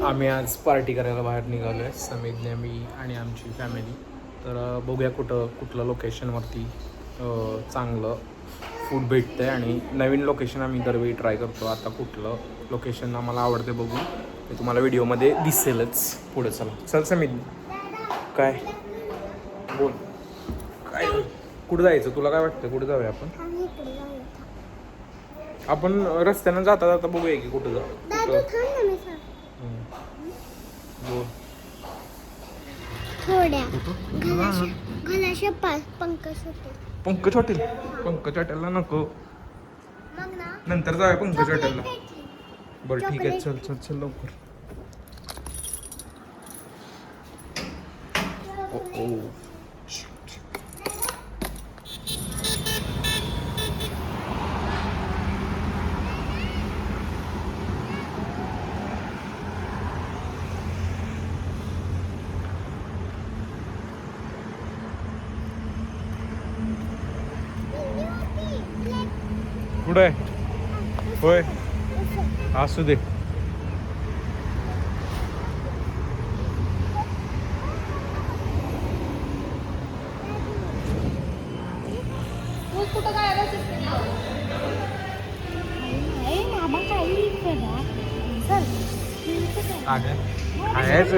आम्ही आज पार्टी करायला बाहेर निघालो आहे, समीज्ञा, मी आणि आमची फॅमिली. तर बघूया कुठलं लोकेशनवरती चांगलं फूड भेटतं आहे. आणि नवीन लोकेशन आम्ही दरवेळी ट्राय करतो. आता कुठलं लोकेशन आम्हाला आवडते बघू, ते तुम्हाला व्हिडिओमध्ये दिसेलच पुढे. चल समीज्ञा, काय बोल, काय कुठं जायचं तुला, काय वाटतं कुठं जाऊया आपण रस्त्यानं जाता जाता बघूया की कुठं जाऊ. बोल. पंकज हॉटेल. पंकज हॉटेलला नको, नंतर जाऊया पंकज हॉटेलला. बरं ठीक आहे, चल चल चल लवकर. कुठं आहे? होय, असू दे.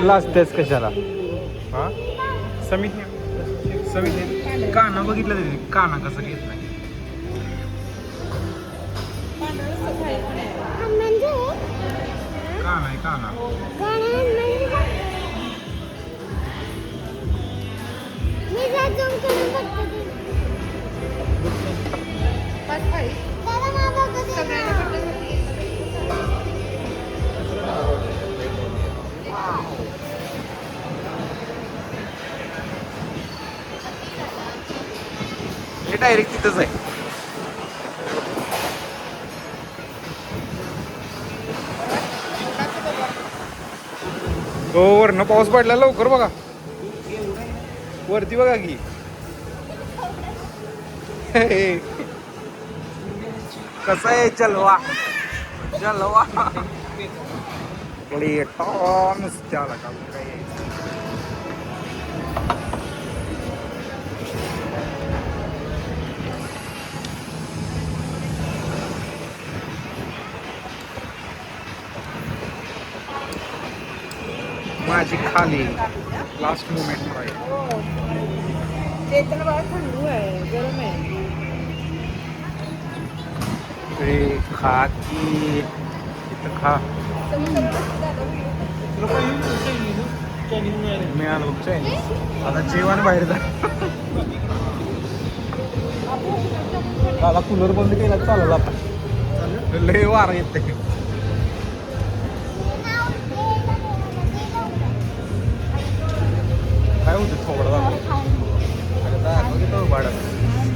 लाजतेच कशाला? हा समित काना बघितलं तरी काना कसं घेत नाही. काना आहे काना. हे डायरेक्ट तिथंच आहे. हो, वरनं पाऊस पडला, लवकर बघा वरती बघा की. कसा आहे जलवा जलवा नुसत्याला का माझी खाली लास्ट मोमेंट आहे. खा की इथं खा. मिळालं बघ चायनीज. आता जेवण बाहेर जा. दादा कूलर बंद केला चालू आता, लय वारा येते. काय होतं थोडं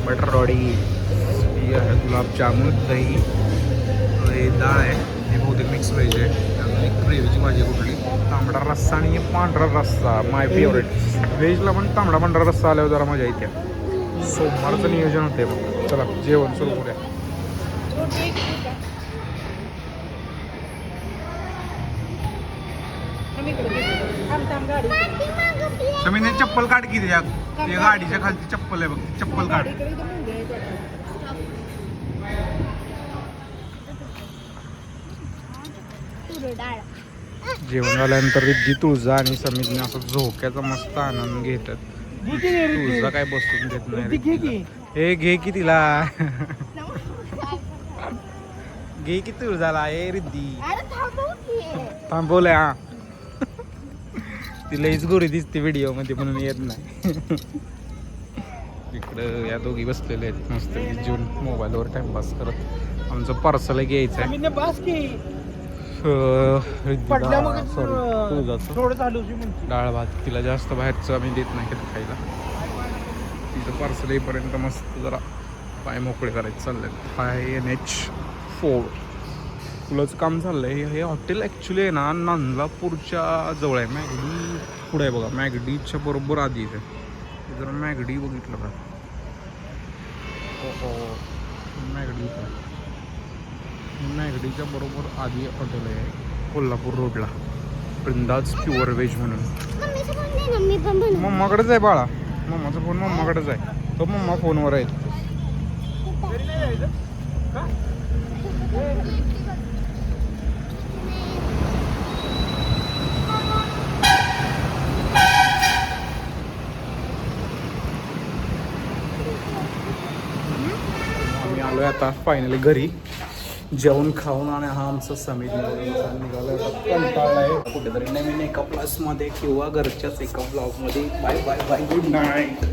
बटर रॉडी, ही आहे गुलाबजामुन, दही, हे डाळ आहे, हे बहुतेक मिक्स व्हेज आहे, त्यानंतर एक ग्रेव्हीची भाजी कुठली, तांबडा रस्सा आणि पांढरा रस्सा माय फेवरेट. व्हेजला पण तांबडा पांढरा रस्सा आल्यावर जरा मजा येते. सोमवारचं नियोजन होते मग. चला जेवण सुरू करूया. समीने चप्पल काढ की त्या गाडीच्या खालची चप्पल आहे बघ, चप्पल काढ. जेवण झाल्यानंतर रिद्धी, तुळजा आणि समीने असं झोक्याचा मस्त आनंद घेतात. तुळजा काय बसून देत नाही. हे घे की तिला, घे की तुळजाला. हे रिद्धी थांबवलंय. हा ती लईच गोरी दिसते व्हिडिओ मध्ये म्हणून येत नाही. इकडं या दोघी बसलेले आहेत मस्त जेवून मोबाईलवर टाइमपास करत. आमचं पार्सल घ्यायचं आहे. डाळ भात, तिला जास्त बाहेरचं आम्ही देत नाही कधी खायला. तिचं पार्सल येईपर्यंत मस्त जरा पाय मोकळे करायचे चालले. NH4 फुलाचं काम चाललंय. हे हॉटेल ॲक्च्युली आहे ना नांदलापूरच्या जवळ आहे. मॅगडी पुढे आहे बघा, मॅगडीच्या बरोबर आधी आहे. जरा मॅगडी बघितलं का? हो मॅगडी मॅगडीच्या बरोबर आधी हॉटेल आहे कोल्हापूर रोडला, वृंदाज प्युअर व्हेज म्हणून. मम्माकडेच आहे बाळा, मम्माचा फोन मम्माकडेच आहे, तो मम्मा फोनवर आहे. आम्ही आलोय आता फायनली घरी जेवण खाऊन, आणि हा आमचा समीर निघाला कंटाळा आहे कुठेतरी नवीन एका प्लसमध्ये किंवा घरच्याच एका ब्लॉगमध्ये. Bye bye bye, good night.